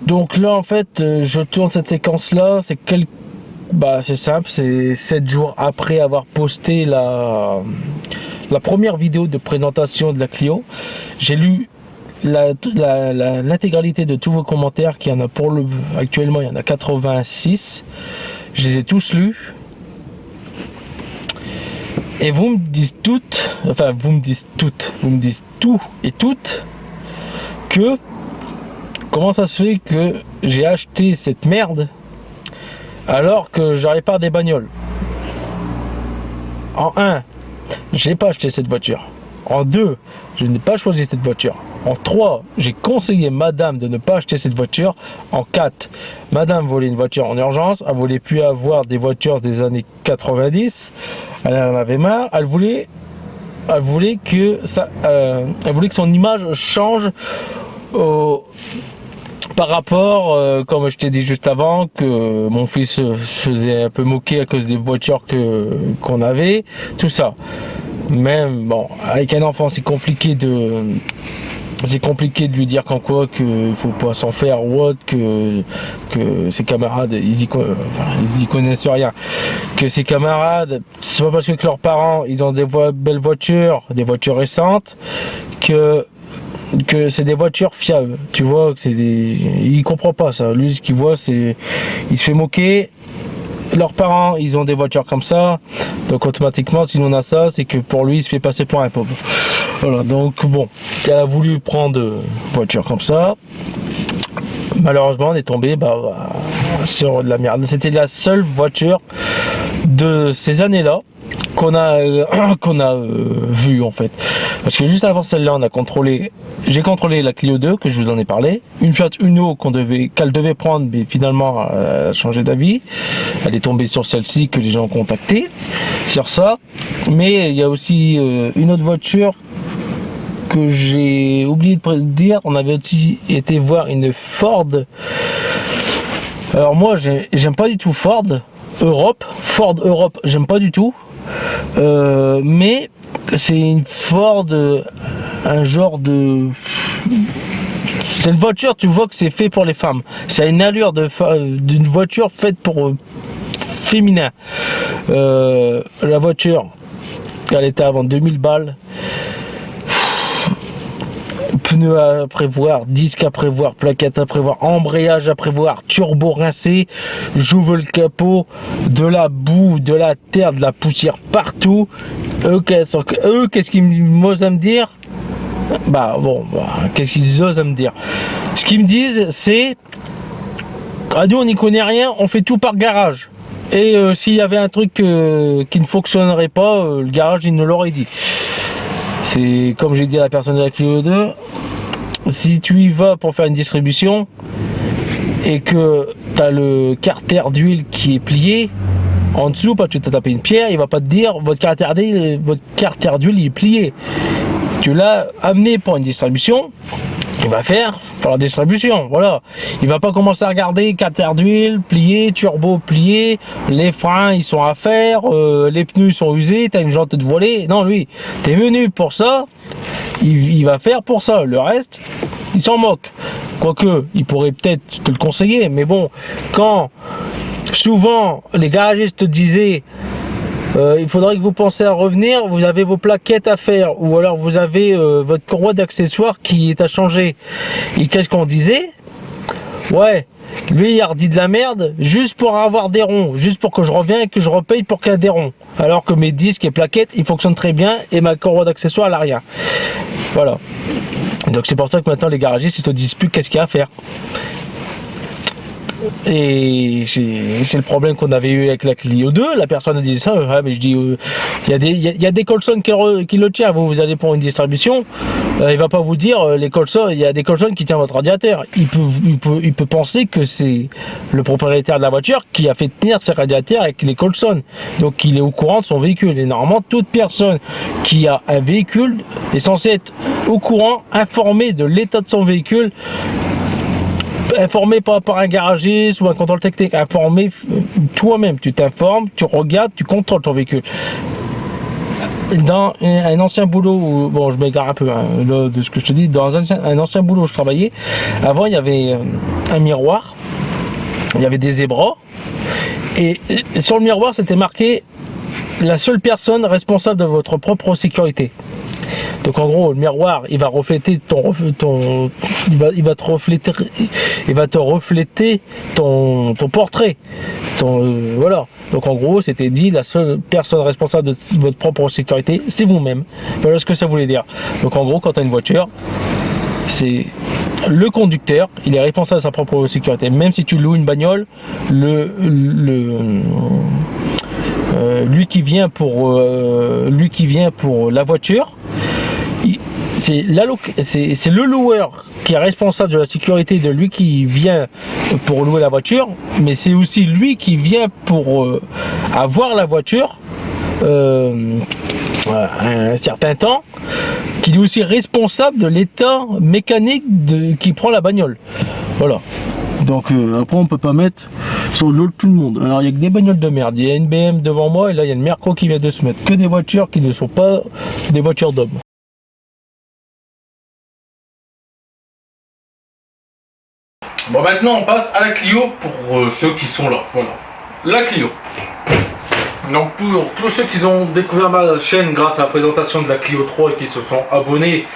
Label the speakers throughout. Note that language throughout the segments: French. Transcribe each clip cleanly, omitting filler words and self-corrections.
Speaker 1: Donc là en fait je tourne cette séquence là, c'est simple, c'est 7 jours après avoir posté la première vidéo de présentation de la Clio. J'ai lu l'intégralité de tous vos commentaires, qu'il y en a actuellement il y en a 86. Je les ai tous lus. Et vous me dites toutes, vous me dites tout et toutes que comment ça se fait que j'ai acheté cette merde alors que j'arrive pas des bagnoles. En un, j'ai pas acheté cette voiture. En 2, je n'ai pas choisi cette voiture. En 3, j'ai conseillé madame de ne pas acheter cette voiture. En 4, madame voulait une voiture en urgence. Elle voulait plus avoir des voitures des années 90. Elle en avait marre. Elle voulait que son image change par rapport, comme je t'ai dit juste avant, que mon fils se faisait un peu moquer à cause des voitures qu'on avait, tout ça. Même, bon, avec un enfant, c'est compliqué de lui dire qu'en quoi qu'il faut pas s'en faire ou autre, que ses camarades, ils y connaissent rien. Que ses camarades, c'est pas parce que leurs parents, ils ont des belles voitures, des voitures récentes, que c'est des voitures fiables. Tu vois, il comprend pas ça. Lui, ce qu'il voit, c'est, il se fait moquer. Leurs parents, ils ont des voitures comme ça, donc automatiquement, si on a ça, c'est que pour lui, il se fait passer pour un pauvre. Voilà, donc bon, il a voulu prendre une voiture comme ça. Malheureusement, on est tombé sur de la merde. C'était la seule voiture de ces années-là qu'on a vu en fait, parce que juste avant celle-là j'ai contrôlé la Clio 2 que je vous en ai parlé, une Fiat Uno qu'elle devait prendre, mais finalement elle a changé d'avis, elle est tombée sur celle-ci que les gens ont contacté sur ça. Mais il y a aussi une autre voiture que j'ai oublié de dire. On avait aussi été voir une Ford. Alors moi j'aime pas du tout Ford Europe, j'aime pas du tout. Mais c'est une Ford, un genre de... C'est une voiture, tu vois que c'est fait pour les femmes. Ça a une allure d'une voiture faite pour féminin. La voiture, elle était à vendre 2000 balles. Pneus à prévoir, disque à prévoir, plaquettes à prévoir, embrayage à prévoir, turbo rincé, j'ouvre le capot, de la boue, de la terre, de la poussière partout. Qu'est-ce qu'ils osent me dire? Qu'est-ce qu'ils osent me dire? Ce qu'ils me disent, c'est nous on n'y connaît rien, on fait tout par garage. Et s'il y avait un truc qui ne fonctionnerait pas, le garage il nous l'aurait dit. C'est comme j'ai dit à la personne de la Clio 2, si tu y vas pour faire une distribution et que tu as le carter d'huile qui est plié en dessous parce que tu as tapé une pierre, il va pas te dire votre carter d'huile il est plié. Tu l'as amené pour une distribution, il va faire pour la distribution, voilà. Il va pas commencer à regarder carter d'huile plié, turbo plié, les freins ils sont à faire, les pneus ils sont usés, t'as une jante de voilée. Non, lui, t'es venu pour ça, il va faire pour ça. Le reste, il s'en moque. Quoique, il pourrait peut-être te le conseiller, mais bon, quand souvent les garagistes te disaient il faudrait que vous pensiez à revenir, vous avez vos plaquettes à faire, ou alors vous avez votre courroie d'accessoires qui est à changer. Et qu'est-ce qu'on disait? Ouais, lui il a redit de la merde juste pour avoir des ronds, juste pour que je revienne et que je repaye pour qu'il y ait des ronds. Alors que mes disques et plaquettes, ils fonctionnent très bien et ma courroie d'accessoires elle a rien. Voilà. Donc c'est pour ça que maintenant les garagistes ils te disent plus qu'est-ce qu'il y a à faire. Et c'est le problème qu'on avait eu avec la Clio 2. La personne a dit ça, mais je dis il y a des Colson qui le tient. Vous allez pour une distribution, il va pas vous dire les Colson, il y a des Colson qui tiennent votre radiateur. Il peut penser que c'est le propriétaire de la voiture qui a fait tenir ses radiateurs avec les Colson. Donc il est au courant de son véhicule. Et normalement toute personne qui a un véhicule est censée être au courant, informée de l'état de son véhicule, informé pas par un garagiste ou un contrôle technique, informé toi-même, tu t'informes, tu regardes, tu contrôles ton véhicule. dans un ancien boulot où, bon, je m'égare un peu hein, de ce que je te dis, dans un ancien boulot où je travaillais, avant il y avait un miroir, il y avait des zébras, et sur le miroir c'était marqué la seule personne responsable de votre propre sécurité. Donc en gros, le miroir, il va refléter il va te refléter ton portrait. Voilà. Donc en gros, c'était dit, la seule personne responsable de votre propre sécurité, c'est vous-même. Voilà ce que ça voulait dire. Donc en gros, quand tu as une voiture, c'est le conducteur, il est responsable de sa propre sécurité. Même si tu loues une bagnole, lui qui vient pour la voiture, c'est le loueur qui est responsable de la sécurité de lui qui vient pour louer la voiture, mais c'est aussi lui qui vient pour avoir la voiture un certain temps, qui est aussi responsable de l'état mécanique qui prend la bagnole. Voilà. Donc après on peut pas mettre sur le lot de tout le monde. Alors il y a que des bagnoles de merde. Il y a une BM devant moi et là il y a une Merco qui vient de se mettre. Que des voitures qui ne sont pas des voitures d'hommes. Bon, maintenant on passe à la Clio pour ceux qui sont là. Voilà. La Clio. Donc pour tous ceux qui ont découvert ma chaîne grâce à la présentation de la Clio 3 et qui se sont abonnés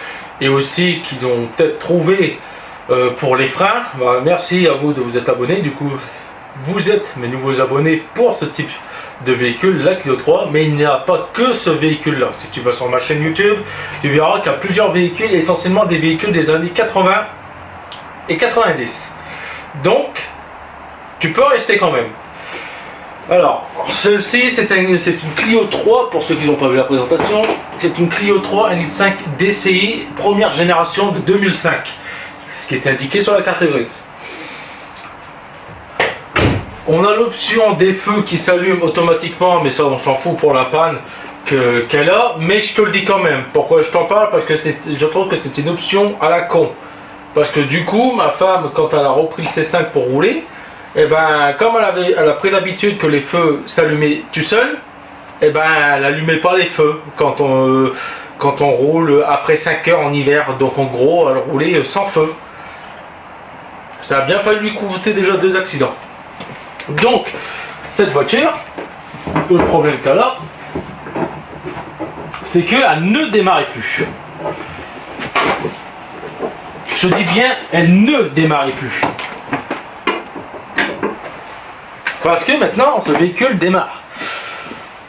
Speaker 1: et aussi qui ont peut-être trouvé pour les freins, bah, merci à vous de vous être abonnés. Du coup vous êtes mes nouveaux abonnés pour ce type de véhicule, la Clio 3. Mais il n'y a pas que ce véhicule là. Si tu vas sur ma chaîne YouTube, tu verras qu'il y a plusieurs véhicules, essentiellement des véhicules des années 80 et 90. Donc tu peux rester quand même. Alors, celle-ci c'est une Clio 3, pour ceux qui n'ont pas vu la présentation. C'est une Clio 3 1.5 DCI première génération de 2005, ce qui est indiqué sur la carte grise. On a l'option des feux qui s'allument automatiquement, mais ça on s'en fout pour la panne qu'elle a, mais je te le dis quand même. Pourquoi je t'en parle? Parce que je trouve que c'est une option à la con. Parce que du coup, ma femme, quand elle a repris le C5 pour rouler, et ben, comme elle a pris l'habitude que les feux s'allumaient tout seul, et ben, elle n'allumait pas les feux quand on roule après 5 heures en hiver. Donc en gros, elle roulait sans feu. Ça a bien fallu lui coûter déjà 2 accidents. Donc, cette voiture, le problème qu'elle a, c'est qu'elle ne démarrait plus. Je dis bien, elle ne démarrait plus. Parce que maintenant, ce véhicule démarre.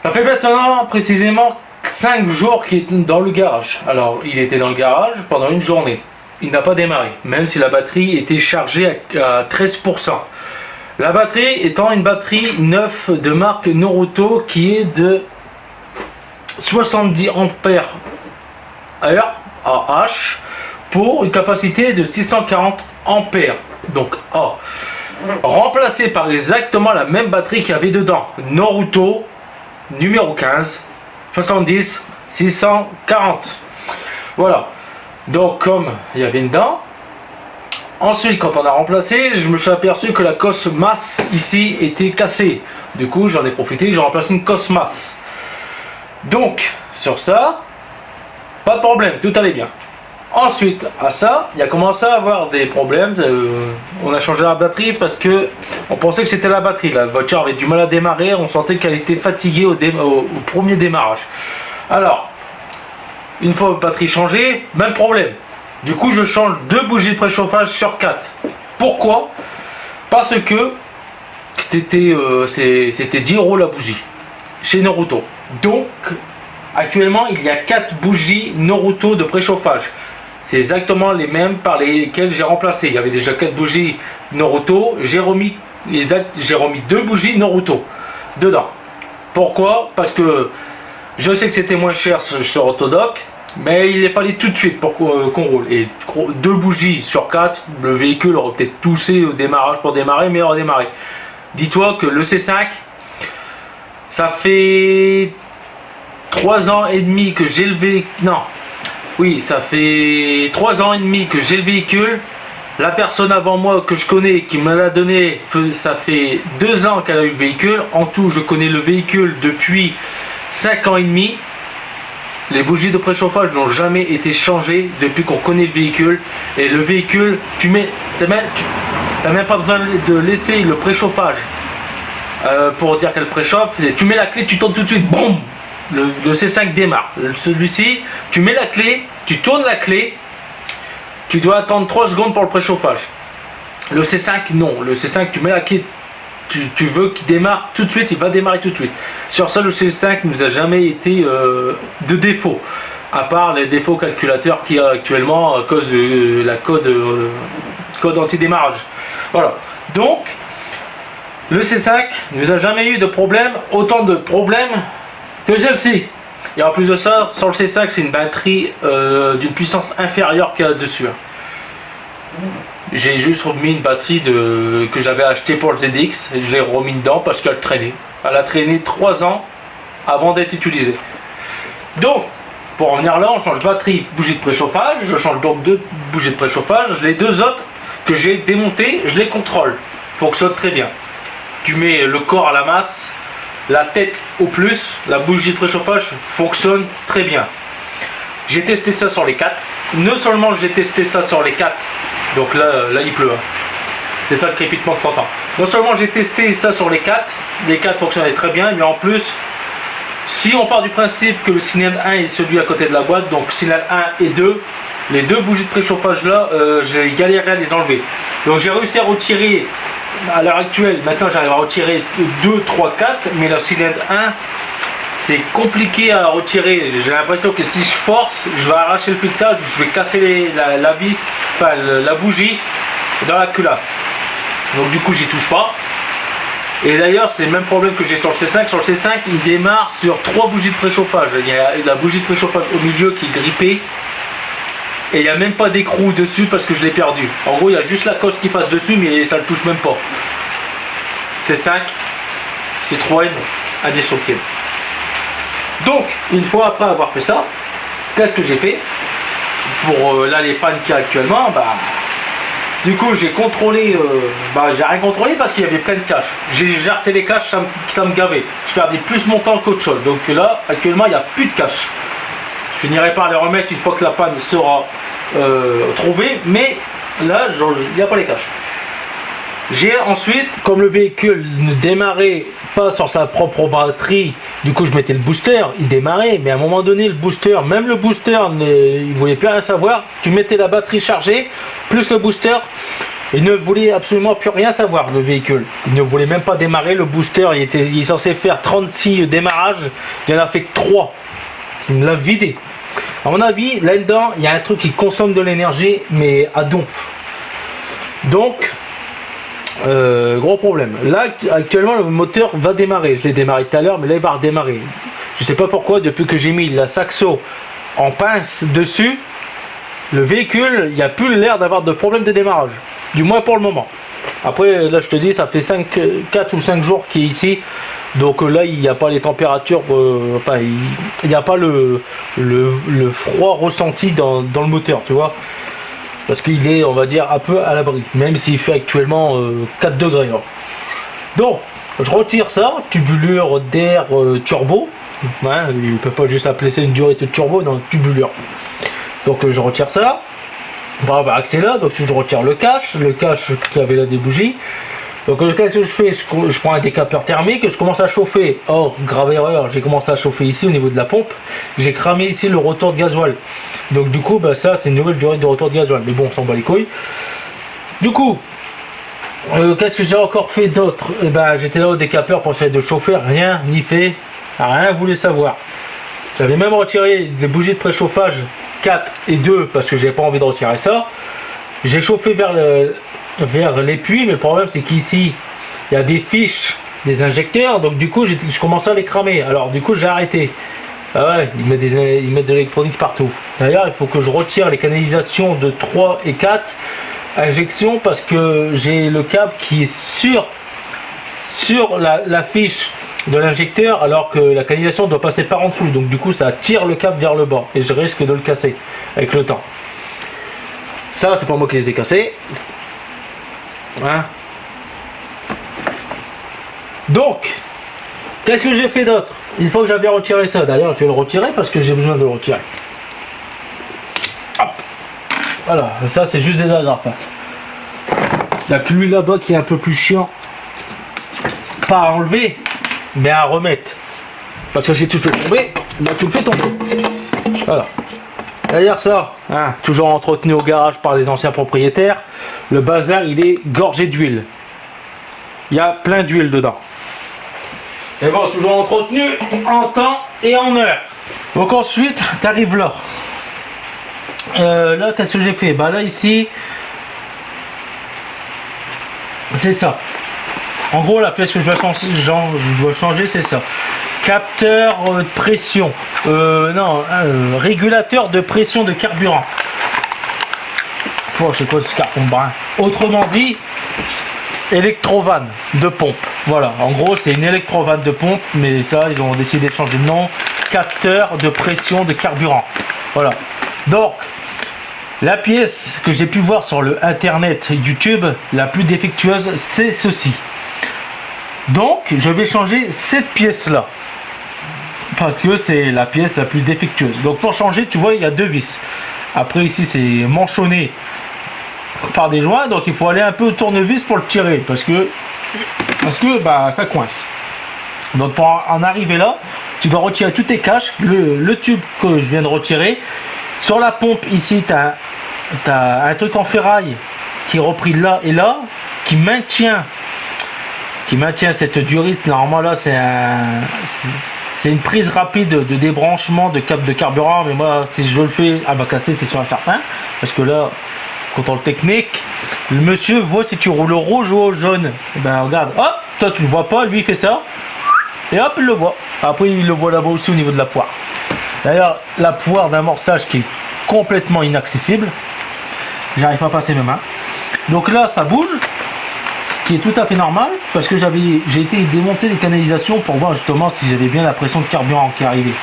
Speaker 1: Ça fait maintenant précisément 5 jours qu'il est dans le garage. Alors, il était dans le garage pendant une journée. Il n'a pas démarré, même si la batterie était chargée à 13%. La batterie étant une batterie neuve de marque Noruto qui est de 70 ampères heure AH pour une capacité de 640 ampères. Donc A. Remplacé par exactement la même batterie qu'il y avait dedans. Noruto numéro 15 70 640. Voilà. Donc comme il y avait une dent. Ensuite, quand on a remplacé, je me suis aperçu que la cosse masse ici était cassée. Du coup, j'en ai profité, j'ai remplacé une cosse masse. Donc, sur ça, pas de problème, tout allait bien. Ensuite, à ça, il a commencé à avoir des problèmes. On a changé la batterie parce que on pensait que c'était la batterie. La voiture avait du mal à démarrer, on sentait qu'elle était fatiguée au premier démarrage. Alors, une fois la batterie changée, même problème. Du coup, je change 2 bougies de préchauffage sur 4. Pourquoi? Parce que c'était 10 € la bougie chez Noruto. Donc, actuellement, il y a 4 bougies Noruto de préchauffage. C'est exactement les mêmes par lesquelles j'ai remplacé. Il y avait déjà 4 bougies Noruto. J'ai remis 2 bougies Noruto dedans. Pourquoi? Parce que je sais que c'était moins cher sur Autodoc. Mais il est fallait tout de suite pour qu'on roule. Et 2 bougies sur 4, le véhicule aurait peut-être toussé au démarrage pour démarrer, mais il aurait démarré. Dis-toi que le C5, ça fait 3 ans et demi que j'ai le véhicule. Non, oui, ça fait 3 ans et demi que j'ai le véhicule. La personne avant moi que je connais, qui me l'a donné, ça fait 2 ans qu'elle a eu le véhicule. En tout, je connais le véhicule depuis 5 ans et demi. les bougies de préchauffage n'ont jamais été changées depuis qu'on connaît le véhicule. Et le véhicule, t'as même pas besoin de laisser le préchauffage pour dire qu'elle préchauffe. Tu mets la clé, tu tournes tout de suite, boum, le C5 démarre. Celui-ci, tu mets la clé, tu tournes la clé, tu dois attendre 3 secondes pour le préchauffage. Le C5, non. Le C5, tu mets la clé, tu veux qu'il démarre tout de suite, il va démarrer tout de suite. Sur ça, le C5 nous a jamais été de défaut, à part les défauts calculateurs qu'il y a actuellement à cause de la code anti-démarrage. Voilà. Donc, le C5 nous a jamais eu de problème, autant de problèmes que celle-ci. Et en plus de ça, sur le C5, c'est une batterie d'une puissance inférieure qu'il y a dessus. J'ai juste remis une batterie que j'avais acheté pour le ZX et je l'ai remis dedans parce qu'elle traînait. Elle a traîné 3 ans avant d'être utilisée. Donc, pour en venir là, on change batterie, bougie de préchauffage. Je change donc 2 bougies de préchauffage. Les 2 autres que j'ai démontées, je les contrôle. Fonctionne très bien. Tu mets le corps à la masse, la tête au plus, la bougie de préchauffage fonctionne très bien. J'ai testé ça sur les 4. Non seulement j'ai testé ça sur les 4, donc là il pleut. C'est ça le crépitement que tu entends. Non seulement j'ai testé ça sur les 4 fonctionnaient très bien, mais en plus, si on part du principe que le cylindre 1 est celui à côté de la boîte, donc cylindre 1 et 2, les 2 bougies de préchauffage là, j'ai galéré à les enlever. Donc j'ai réussi à retirer, à l'heure actuelle, maintenant j'arrive à retirer 2, 3, 4, mais le cylindre 1, c'est compliqué à retirer. J'ai l'impression que si je force, je vais arracher le filetage, je vais casser la vis, enfin la bougie dans la culasse. Donc du coup j'y touche pas. Et d'ailleurs c'est le même problème que j'ai sur le C5. Sur le C5 il démarre sur 3 bougies de préchauffage. Il y a la bougie de préchauffage au milieu qui est grippée. Et il n'y a même pas d'écrou dessus parce que je l'ai perdu. En gros il y a juste la cosse qui passe dessus mais ça ne touche même pas. C5, Citroën, indestructible. Donc, une fois après avoir fait ça, qu'est-ce que j'ai fait? Pour là les pannes qu'il y a actuellement, du coup j'ai contrôlé, j'ai rien contrôlé parce qu'il y avait plein de caches. J'ai jarté les caches, ça me gavait. Je perdais plus mon temps qu'autre chose. Donc là, actuellement, il n'y a plus de caches. Je finirai par les remettre une fois que la panne sera trouvée, mais là, il n'y a pas les caches. J'ai ensuite, comme le véhicule ne démarrait pas sur sa propre batterie, du coup je mettais le booster, il démarrait, mais à un moment donné le booster, même le booster, il voulait plus rien savoir. Tu mettais la batterie chargée, plus le booster, il ne voulait absolument plus rien savoir, le véhicule. Il ne voulait même pas démarrer, le booster, il est censé faire 36 démarrages, il en a fait que 3. Il me l'a vidé. À mon avis, là-dedans, il y a un truc qui consomme de l'énergie, mais à donf. Donc, gros problème. Là actuellement le moteur va démarrer. Je l'ai démarré tout à l'heure, mais là il va redémarrer. Je sais pas pourquoi, depuis que j'ai mis la Saxo en pince dessus, le véhicule, il n'y a plus l'air d'avoir de problème de démarrage. Du moins pour le moment. Après là je te dis, ça fait 4 ou 5 jours qu'il est ici. Donc là il n'y a pas les températures, il n'y a pas le froid ressenti dans le moteur, tu vois. Parce qu'il est, on va dire, un peu à l'abri, même s'il fait actuellement 4 degrés. Hein. Donc, je retire ça, tubulure d'air turbo. Hein, il ne peut pas juste appeler ça une durée de turbo, non, tubulure. Donc, je retire ça. On va avoir accès là, donc je retire le cache qui avait là des bougies. Donc, qu'est-ce que je fais? Je prends un décapeur thermique, je commence à chauffer. Or, grave erreur, j'ai commencé à chauffer ici au niveau de la pompe. J'ai cramé ici le rotor de gasoil. Donc du coup, ça c'est une nouvelle durée de retour de gasoil. Mais bon, on s'en bat les couilles. Du coup, qu'est-ce que j'ai encore fait d'autre? J'étais là au décapeur pour essayer de chauffer. Rien ni fait. Rien voulu savoir. J'avais même retiré les bougies de préchauffage 4 et 2 parce que j'avais pas envie de retirer ça. J'ai chauffé vers l'épuis, mais le problème c'est qu'ici il y a des fiches des injecteurs, donc du coup je commençais à les cramer. Alors du coup j'ai arrêté. Ah ouais, ils mettent de l'électronique partout. D'ailleurs il faut que je retire les canalisations de 3 et 4 injections parce que j'ai le câble qui est sur la fiche de l'injecteur alors que la canalisation doit passer par en dessous, donc du coup ça tire le câble vers le bas et je risque de le casser avec le temps. Ça c'est pas moi qui les ai cassés. Hein? Donc Qu'est-ce que j'ai fait d'autre? Une fois que j'avais retiré ça, d'ailleurs je vais le retirer parce que j'ai besoin de le retirer. Hop. Voilà, ça c'est juste des agrafes. Il n'y a que lui là-bas qui est un peu plus chiant. Pas à enlever, mais à remettre. Parce que si tu le fais tomber, bah tu le fais tomber. Voilà. D'ailleurs ça, hein, toujours entretenu au garage par les anciens propriétaires, le bazar il est gorgé d'huile. Il y a plein d'huile dedans. Et bon, toujours entretenu en temps et en heure. Donc ensuite, tu arrives là. Là, qu'est-ce que j'ai fait? Bah là, ici, c'est ça. En gros, la pièce que je dois changer, c'est ça. Capteur de pression. Régulateur de pression de carburant. Oh, je sais quoi ce carton brun. Autrement dit, électrovanne de pompe. Voilà, en gros c'est une électrovanne de pompe, mais ça ils ont décidé de changer de nom. Capteur de pression de carburant. Voilà. Donc la pièce que j'ai pu voir sur le internet YouTube, la plus défectueuse, c'est ceci. Donc je vais changer cette pièce là. Parce que c'est la pièce la plus défectueuse. Donc pour changer, tu vois, il y a deux vis. Après ici c'est manchonné par des joints, donc il faut aller un peu au tournevis pour le tirer parce que bah ça coince. Donc pour en arriver là, tu dois retirer tous tes caches, le tube que je viens de retirer. Sur la pompe ici, tu as un truc en ferraille qui est repris là et là, qui maintient cette durite. Normalement là c'est une prise rapide de débranchement de câble de carburant, mais moi si je le fais à ma casser, c'est sûr et certain, parce que là contrôle technique, le monsieur voit si tu roules au rouge ou au jaune. Et ben regarde, hop, toi tu le vois pas, lui il fait ça, et hop il le voit. Après il le voit là-bas aussi au niveau de la poire. D'ailleurs la poire d'amorçage qui est complètement inaccessible, j'arrive pas à passer mes mains. Donc là ça bouge, ce qui est tout à fait normal, parce que j'ai été démonter les canalisations pour voir justement si j'avais bien la pression de carburant qui arrivait.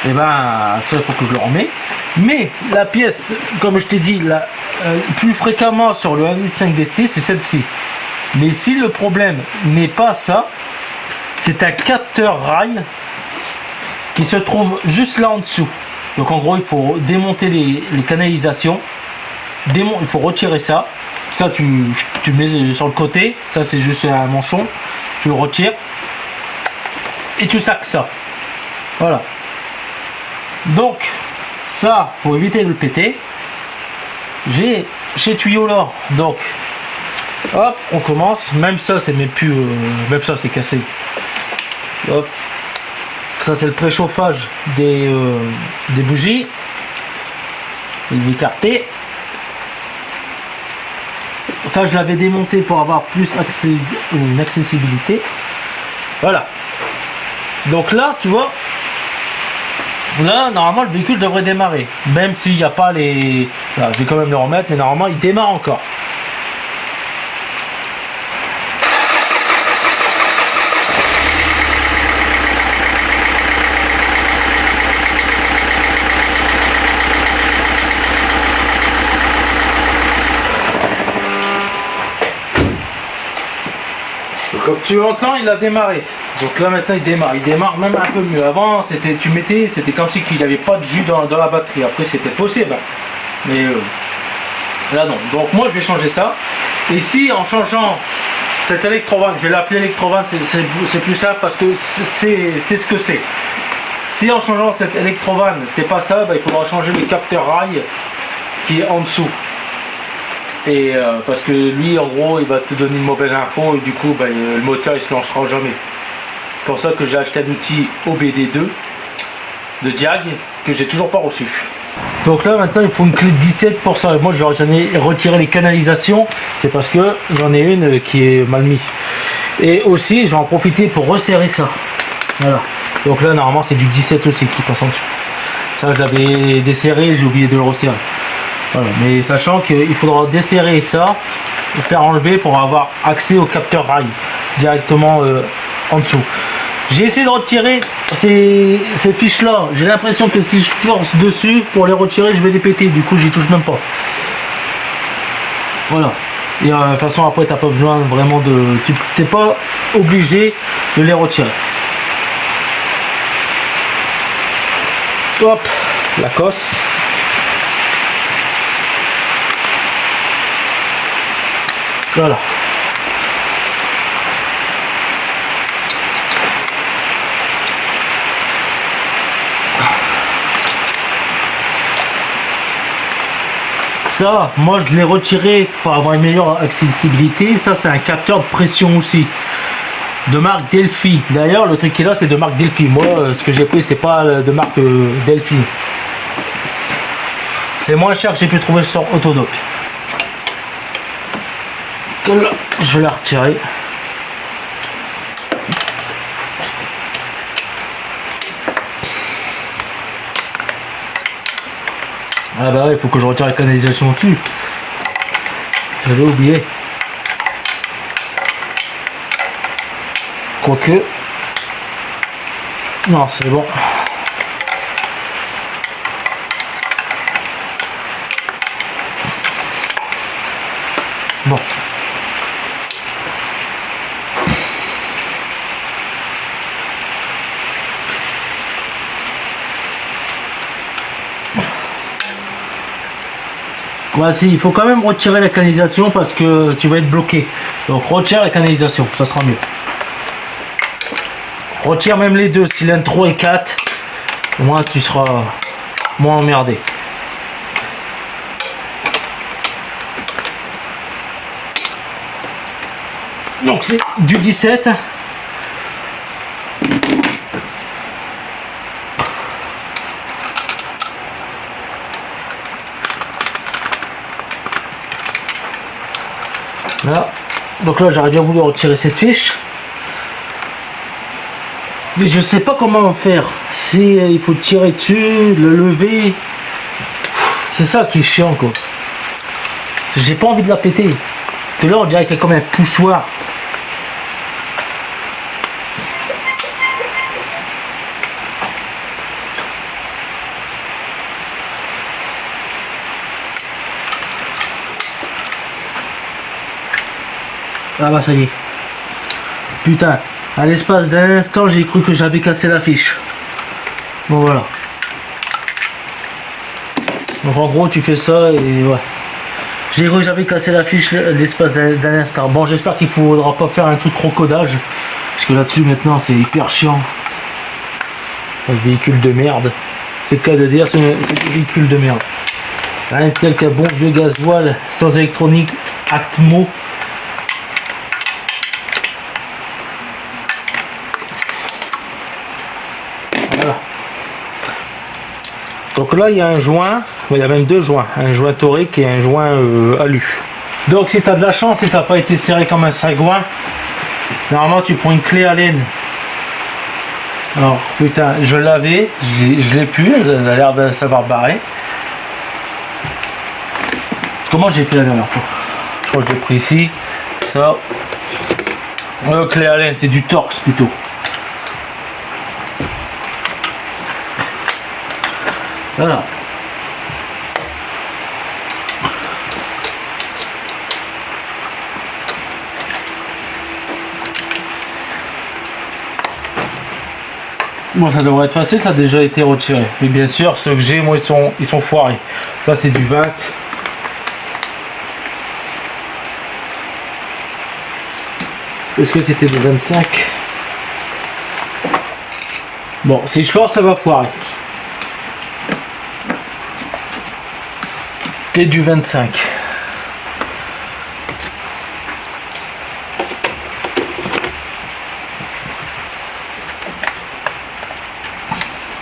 Speaker 1: Et ben ça il faut que je le remets. Mais la pièce, comme je t'ai dit, plus fréquemment sur le 1,5 litre DC, c'est celle-ci. Mais si le problème n'est pas ça, c'est un capteur rail qui se trouve juste là en dessous. Donc en gros, il faut démonter les canalisations. Il faut retirer ça. Ça, tu mets sur le côté. Ça, c'est juste un manchon. Tu le retires. Et tu sacs ça. Voilà. Donc... ça, faut éviter de le péter. J'ai chez tuyau là, donc hop, on commence. Même ça, c'est même plus, même ça, c'est cassé. Hop, ça c'est le préchauffage des bougies. Les écartés. Ça, je l'avais démonté pour avoir plus une accessibilité. Voilà. Donc là, tu vois. Là, normalement, le véhicule devrait démarrer. Même s'il n'y a pas les... Là, je vais quand même le remettre, mais normalement, il démarre encore. Donc, comme tu entends, il a démarré. Donc là maintenant il démarre même un peu mieux. Avant c'était comme si qu'il n'y avait pas de jus dans la batterie. Après c'était possible, mais là non. Donc moi je vais changer ça. Et si en changeant cette électrovanne, je vais l'appeler électrovanne, c'est plus simple parce que c'est ce que c'est. Si en changeant cette électrovanne c'est pas ça, bah, il faudra changer le capteur rail qui est en dessous. Et parce que lui en gros il va te donner une mauvaise info et du coup bah, le moteur il se lancera jamais. C'est pour ça que j'ai acheté un outil OBD2 de Diag que j'ai toujours pas reçu. Donc là maintenant il faut une clé de 17 pour ça. Moi je vais retirer les canalisations, c'est parce que j'en ai une qui est mal mise. Et aussi je vais en profiter pour resserrer ça. Voilà. Donc là normalement c'est du 17 aussi qui passe en dessous. Ça je l'avais desserré, j'ai oublié de le resserrer. Voilà. Mais sachant qu'il faudra desserrer ça, le faire enlever pour avoir accès au capteur rail directement en dessous. J'ai essayé de retirer ces fiches là. J'ai l'impression que si je force dessus pour les retirer, je vais les péter. Du coup, j'y touche même pas. Voilà. Et de toute façon, après, t'as pas besoin vraiment de. Tu n'es pas obligé de les retirer. Hop, la cosse. Voilà. Ça, moi je l'ai retiré pour avoir une meilleure accessibilité. Ça, c'est un capteur de pression aussi, de marque Delphi. D'ailleurs, le truc qui est là, c'est de marque Delphi. Moi, ce que j'ai pris, c'est pas de marque Delphi. C'est moins cher que j'ai pu trouver sur Autodoc. Là, je vais la retirer. Ah bah ouais, il faut que je retire la canalisation dessus. J'avais oublié. Quoique. Non, c'est bon. Bon. Voici, il faut quand même retirer la canalisation parce que tu vas être bloqué. Donc retire la canalisation, ça sera mieux. Retire même les deux, cylindres 3 et 4. Au moins tu seras moins emmerdé. Donc c'est du 17. Là. Donc là j'aurais bien voulu retirer cette fiche. Mais je sais pas comment faire. Si il faut tirer dessus, le lever. C'est ça qui est chiant quoi. J'ai pas envie de la péter. Que là on dirait qu'il y a comme un poussoir. Ah bah ça y est. Putain, à l'espace d'un instant j'ai cru que j'avais cassé la fiche. Bon voilà. Donc en gros tu fais ça et ouais. J'ai cru que j'avais cassé la fiche l'espace d'un instant. Bon j'espère qu'il faudra pas faire un truc crocodage. Parce que là-dessus maintenant c'est hyper chiant. Un véhicule de merde. C'est le cas de dire, c'est un véhicule de merde. Rien tel qu'un bon vieux gasoil sans électronique Atmo. Voilà. Donc là il y a un joint, il y a même deux joints, un joint torique et un joint alu. Donc si tu as de la chance et ça n'a pas été serré comme un sagouin, normalement tu prends une clé à laine. Alors putain, je l'avais, je l'ai plus, elle a l'air de savoir barrer. Comment j'ai fait la dernière fois? Je crois que j'ai pris ici, ça. Clé à laine, c'est du Torx plutôt. Voilà. Bon, ça devrait être facile, ça a déjà été retiré. Mais bien sûr, ceux que j'ai, moi, ils sont foirés. Ça, c'est du 20. Est-ce que c'était du 25? Bon, si je force, ça va foirer. C'est du 25.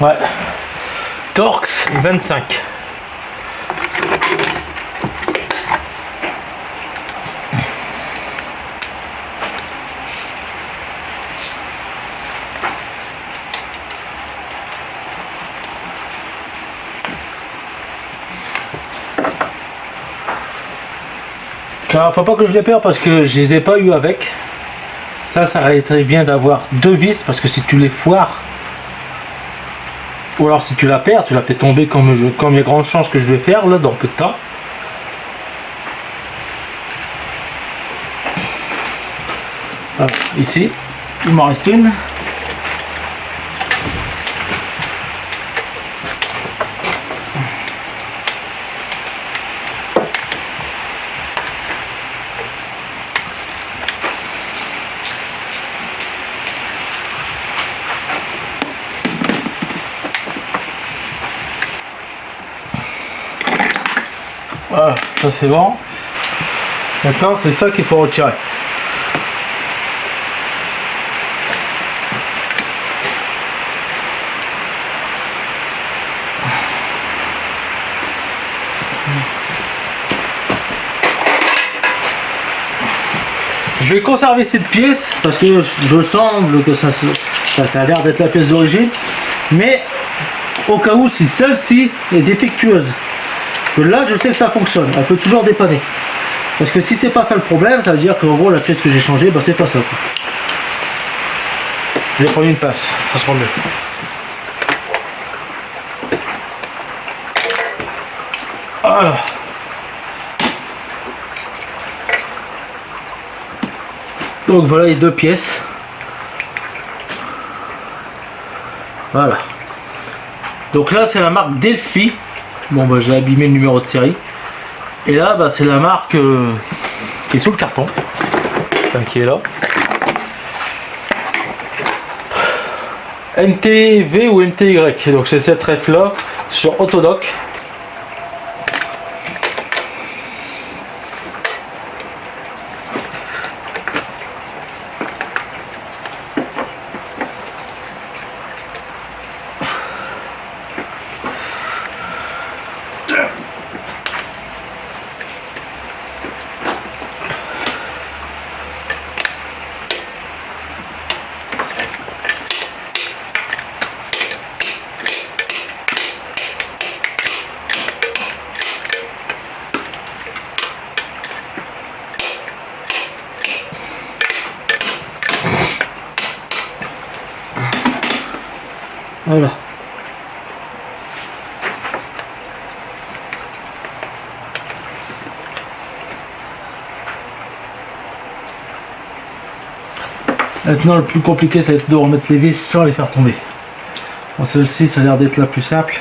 Speaker 1: Ouais. Torx 25. Car faut pas que je les perds parce que je les ai pas eu avec. Ça aurait été bien d'avoir deux vis parce que si tu les foires, ou alors si tu la perds, tu la fais tomber comme il y a grande chance que je vais faire là dans peu de temps. Voilà, ici. Il m'en reste une. Voilà, ça c'est bon. Maintenant, c'est ça qu'il faut retirer. Je vais conserver cette pièce parce que je semble que ça a l'air d'être la pièce d'origine, mais au cas où si celle-ci est défectueuse, que là je sais que ça fonctionne, elle peut toujours dépanner. Parce que si c'est pas ça le problème, ça veut dire qu'en gros la pièce que j'ai changée, bah c'est pas ça quoi. Je vais prendre une passe, ça se rend mieux. Voilà. Donc voilà les deux pièces. Voilà. Donc là c'est la marque Delphi. Bon bah j'ai abîmé le numéro de série. Et là bah, c'est la marque qui est sous le carton. Enfin, qui est là. MTV ou MTY. Donc c'est cette ref là sur Autodoc. Voilà. Maintenant le plus compliqué ça va être de remettre les vis sans les faire tomber. Bon, celle-ci ça a l'air d'être la plus simple.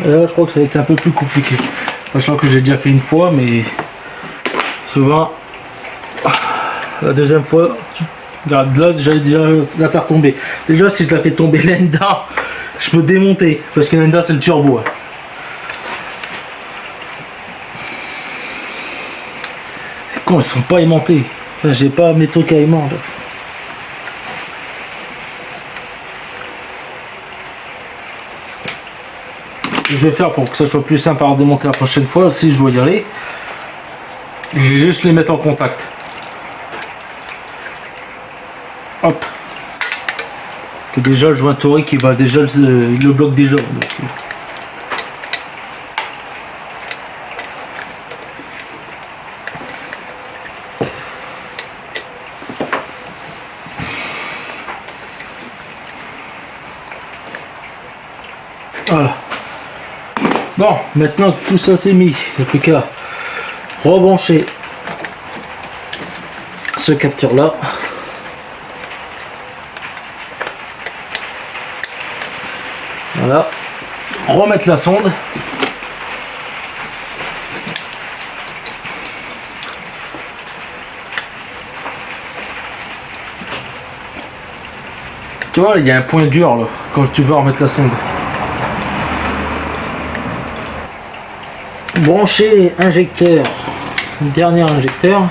Speaker 1: Et là je crois que ça va être un peu plus compliqué. Sachant que j'ai déjà fait une fois mais souvent la deuxième fois regarde là j'allais déjà la faire tomber. Déjà si je la fais tomber là-dedans je peux démonter parce que là-dedans c'est le turbo. C'est con, ils sont pas aimantés. Enfin, j'ai pas mes trucs à aimant là. Je vais faire pour que ça soit plus simple à redémonter la prochaine fois si je dois y aller. Je vais juste les mettre en contact. Hop. Que déjà le joint torique il va déjà il le bloque déjà. Donc. Voilà. Bon, maintenant que tout ça c'est mis, il n'y a plus qu'à rebrancher ce capteur là. Voilà. Remettre la sonde. Tu vois, il y a un point dur là, quand tu veux remettre la sonde. Brancher injecteur, dernier injecteur.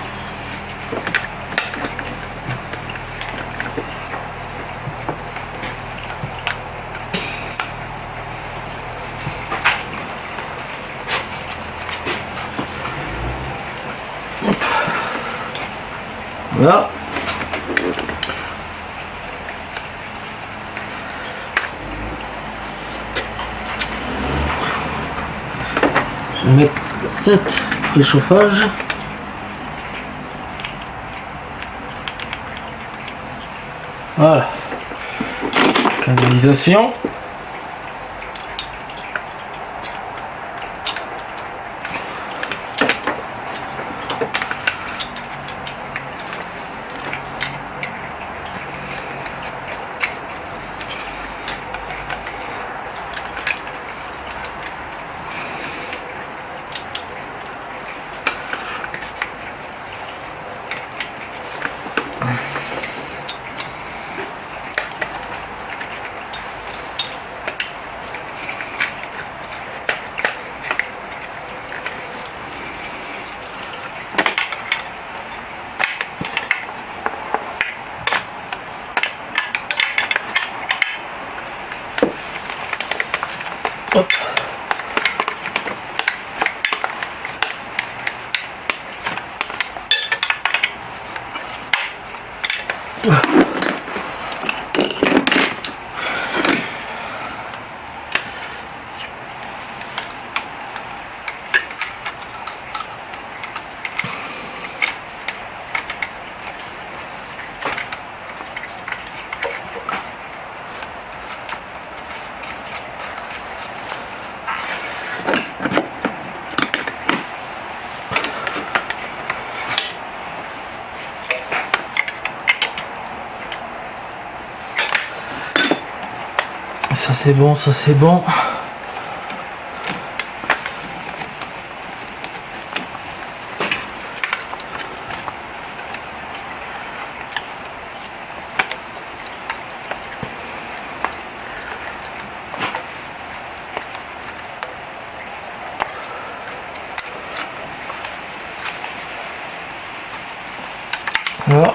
Speaker 1: Voilà. Je vais mettre 7 préchauffages. Voilà. Canalisation. Ça c'est bon, ça c'est bon. Voilà.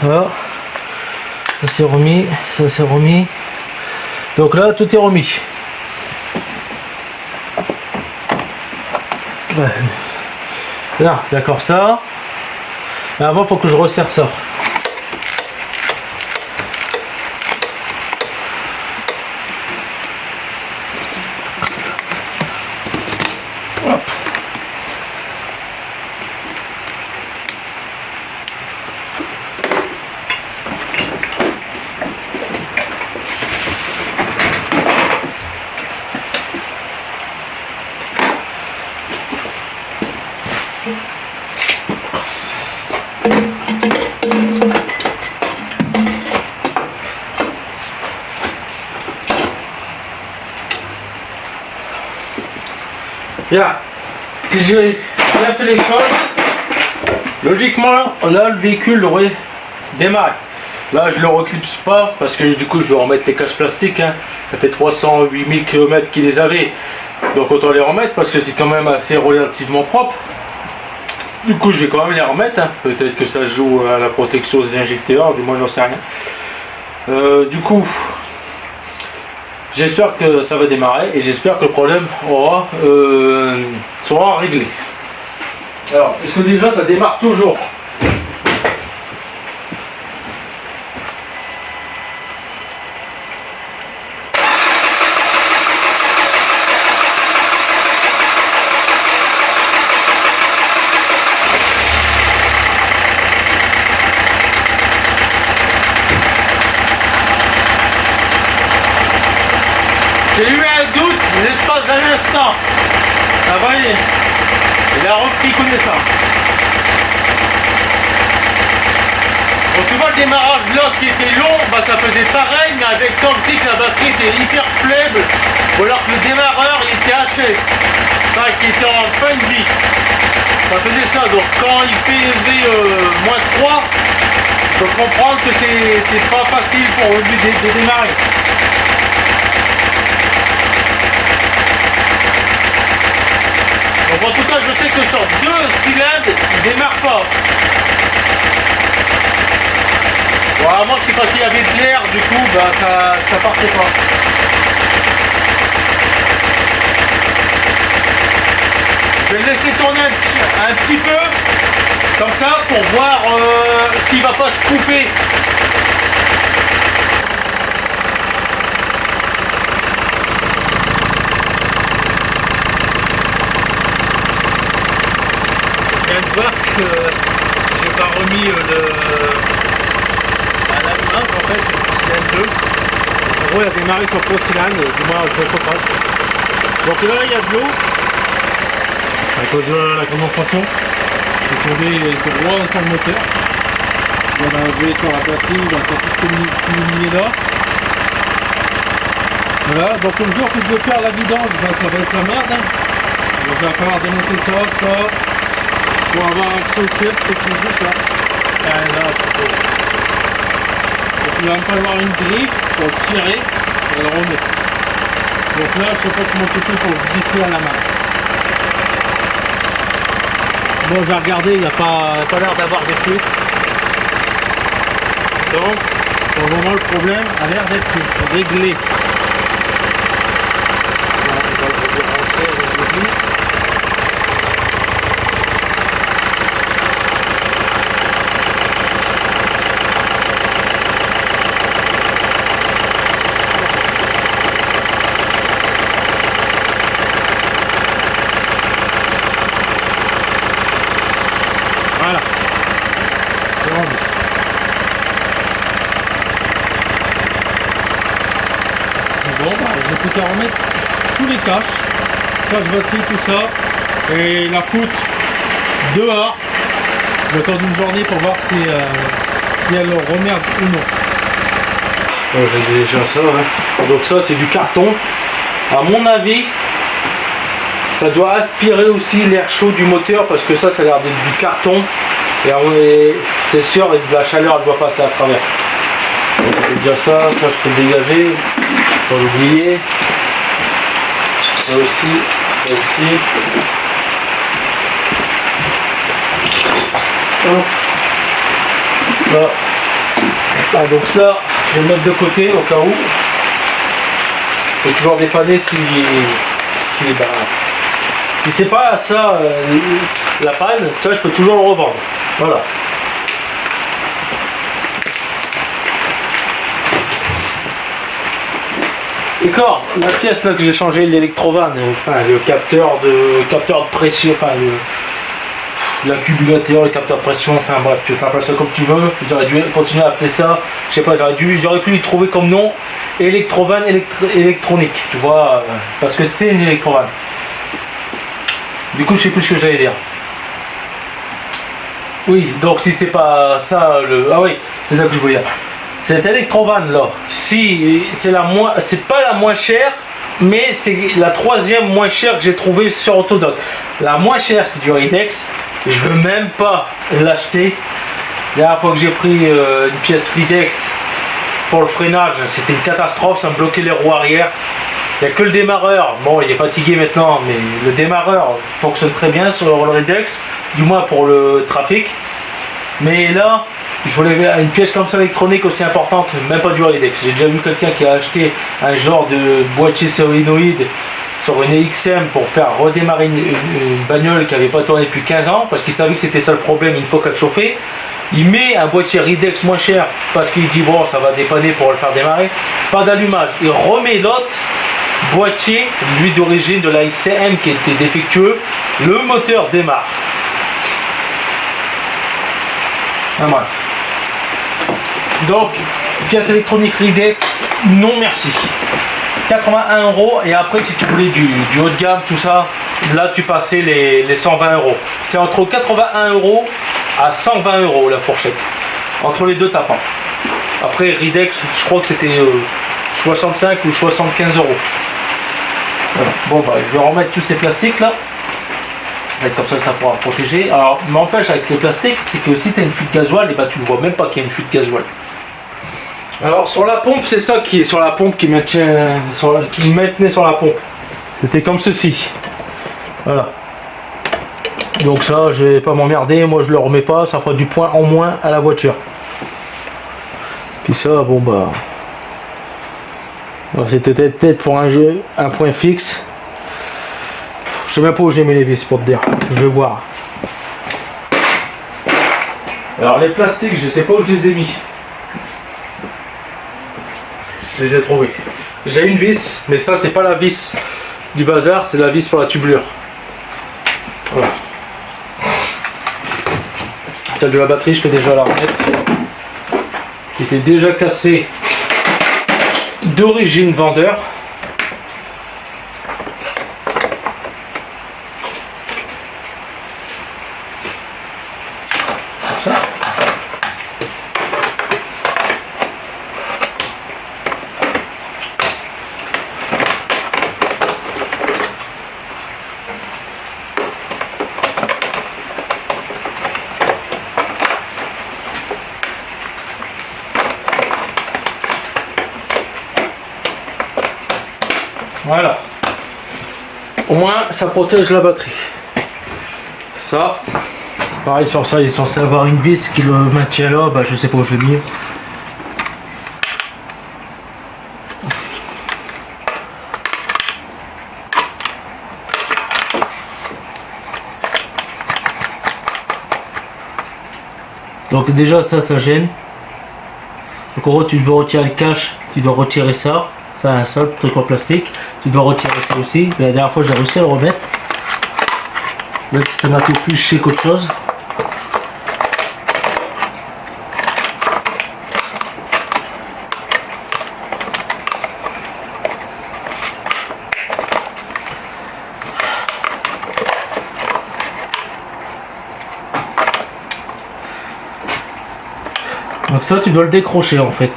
Speaker 1: Voilà, ça c'est remis, ça c'est remis. Donc là, tout est remis. Là, d'accord, ça. Mais avant, il faut que je resserre ça. Hop. Bien, si j'ai bien fait les choses, logiquement là le véhicule aurait démarré. Là je le reclipse pas parce que du coup je vais remettre les caches plastiques, hein. Ça fait 308 000 km qu'ils les avaient, donc autant les remettre parce que c'est quand même assez relativement propre. Du coup je vais quand même les remettre, hein. Peut-être que ça joue à la protection des injecteurs, du moins j'en sais rien. Du coup j'espère que ça va démarrer et j'espère que le problème sera réglé. Alors, est-ce que déjà ça démarre toujours? J'ai eu un doute l'espace d'un instant. Ah, voyez, il a repris connaissance. Donc tu vois le démarrage là qui était long, bah, ça faisait pareil, mais avec comme si que la batterie était hyper faible, ou alors que le démarreur il était HS, enfin, qui était en fin de vie. Ça faisait ça, donc quand il faisait -3, il faut comprendre que c'était pas facile pour lui de démarrer. Donc en tout cas je sais que sur 2 cylindres il démarre pas. Bon, à moins que c'est parce qu'il y avait de l'air, du coup bah, ça partait pas. Je vais le laisser tourner un petit peu comme ça pour voir s'il va pas se couper. Je viens de voir que j'ai pas remis à la main en fait, le cylindre 2. En gros il a démarré sur le cylindre, du moins sur le chauffage. Donc là il y a de l'eau à cause de la condensation. C'est tombé droit sur le moteur. On va enlever sur la batterie, on va sortir tout éliminer là. Voilà, donc le jour que je veux faire la vidange, ben, ça va être la merde. Hein. Donc il va falloir démonter ça. Pour avoir accès au pièce, c'est toujours ça. Donc il va me falloir une griffe pour le tirer et le remettre. Donc là, je sais pas comment c'est fait pour le glisser à la main. Bon, je vais regarder, il n'y a pas l'air d'avoir des fuites. Donc, Pour le moment, le problème a l'air d'être réglé. Voilà. C'est rendu. Bon, bah, j'ai plus qu'à remettre tous les caches batterie, tout ça, et la foutre dehors le temps d'une journée pour voir si elle remerde ou non. J'ai déjà ça, hein. Donc ça c'est du carton. À mon avis, ça doit aspirer aussi l'air chaud du moteur parce que ça a l'air d'être du carton et c'est sûr de la chaleur elle doit passer à travers. Donc j'ai déjà ça je peux le dégager, pas l'oublier. Ça aussi. Hop. Là. Ah, donc ça, je vais le mettre de côté au cas où. Il faut toujours dépanner si c'est pas ça la panne, ça je peux toujours le revendre. Voilà. D'accord, la pièce là que j'ai changé, l'électrovanne, enfin le capteur de pression, enfin l'accumulateur, le capteur de pression, enfin bref, tu t'appelles ça comme tu veux. Ils auraient dû continuer à appeler ça, je sais pas, j'aurais pu lui trouver comme nom électrovanne électronique, tu vois, parce que c'est une électrovanne. Du coup, je sais plus ce que j'allais dire. Oui, donc si c'est pas ça, ah oui, c'est ça que je voulais dire. Cette électrovanne là, si c'est c'est pas la moins chère, mais c'est la troisième moins chère que j'ai trouvée sur Autodoc. La moins chère c'est du Ridex. Je veux même pas l'acheter. La dernière fois que j'ai pris une pièce Ridex pour le freinage, c'était une catastrophe, ça me bloquait les roues arrière. Il n'y a que le démarreur, bon il est fatigué maintenant, mais le démarreur fonctionne très bien sur le Ridex, du moins pour le trafic. Mais là, je voulais une pièce comme ça électronique aussi importante, même pas du Ridex. J'ai déjà vu quelqu'un qui a acheté un genre de boîtier solénoïde sur une EXM pour faire redémarrer une bagnole qui n'avait pas tourné depuis 15 ans, parce qu'il savait que c'était ça le problème une fois qu'elle chauffait. Il met un boîtier Ridex moins cher parce qu'il dit bon ça va dépanner pour le faire démarrer. Pas d'allumage. Il remet l'autre boîtier, lui d'origine de la XM qui était défectueux. Le moteur démarre. Ah, bref. Donc, pièce électronique Ridex, non merci. 81 € et après si tu voulais du haut de gamme, tout ça, là tu passais les 120 €. C'est entre 81 € à 120 € la fourchette. Entre les deux tapants. Après Ridex, je crois que c'était 65 ou 75 €. Voilà. Bon bah je vais remettre tous ces plastiques là. Comme ça pourra protéger. Alors m'empêche avec les plastiques, c'est que si tu as une fuite gasoil, et bah tu ne vois même pas qu'il y a une fuite gasoil. Alors sur la pompe, c'est ça qui est sur la pompe qui maintenait sur la pompe. C'était comme ceci. Voilà. Donc ça, je vais pas m'emmerder, moi je le remets pas, ça fera du point en moins à la voiture. Puis ça, bon bah. C'était peut-être pour un point fixe. Je sais même pas où j'ai mis les vis pour te dire. Je vais voir. Alors les plastiques, je sais pas où je les ai mis. Je les ai trouvés. J'ai une vis, mais ça c'est pas la vis du bazar, c'est la vis pour la tubulure. Voilà. Celle de la batterie, je peux déjà la remettre. Qui était déjà cassée d'origine vendeur. Voilà. Au moins, ça protège la batterie. Ça, pareil sur ça, il est censé avoir une vis qui le maintient là. Bah, je sais pas où je l'ai mis. Donc déjà ça gêne. Donc en gros tu dois retirer le cache, tu dois retirer ça. Enfin ça, le truc en plastique. Tu dois retirer ça aussi. La dernière fois j'ai réussi à le remettre. Là, ça m'a fait plus chier qu'autre chose. Donc ça tu dois le décrocher en fait.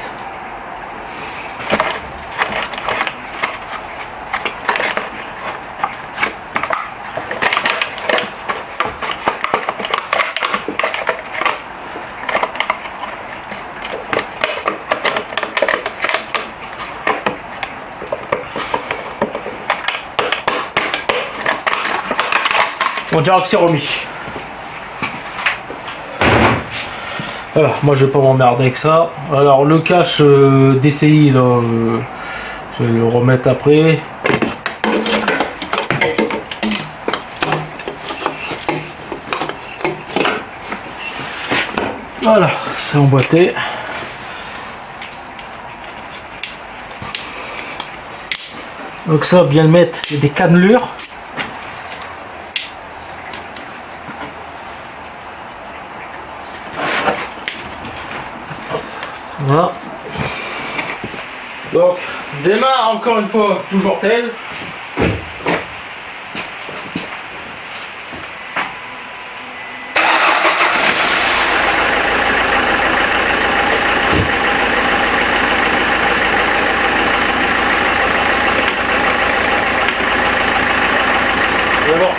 Speaker 1: On dirait que c'est remis. Voilà, moi je vais pas m'emmerder avec ça. Alors le cache DCI là, je vais le remettre après. Voilà, c'est emboîté. Donc ça, bien le mettre, il y a des cannelures. Voilà. Donc, démarre encore une fois, toujours tel. Et bon.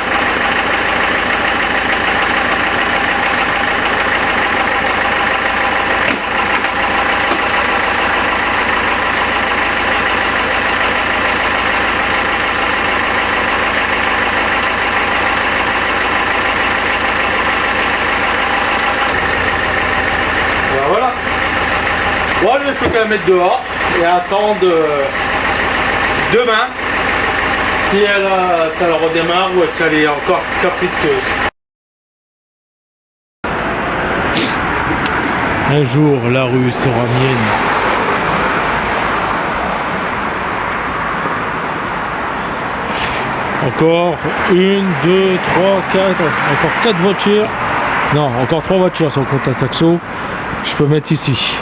Speaker 1: Voilà. Bon, je vais faut la mettre dehors et attendre demain si ça la redémarre ou si elle est encore capricieuse. Un jour, la rue sera mienne. Encore 1, 2, 3, 4, encore 4 voitures. Non, encore 3 voitures si on compte la Saxo. Je peux mettre ici.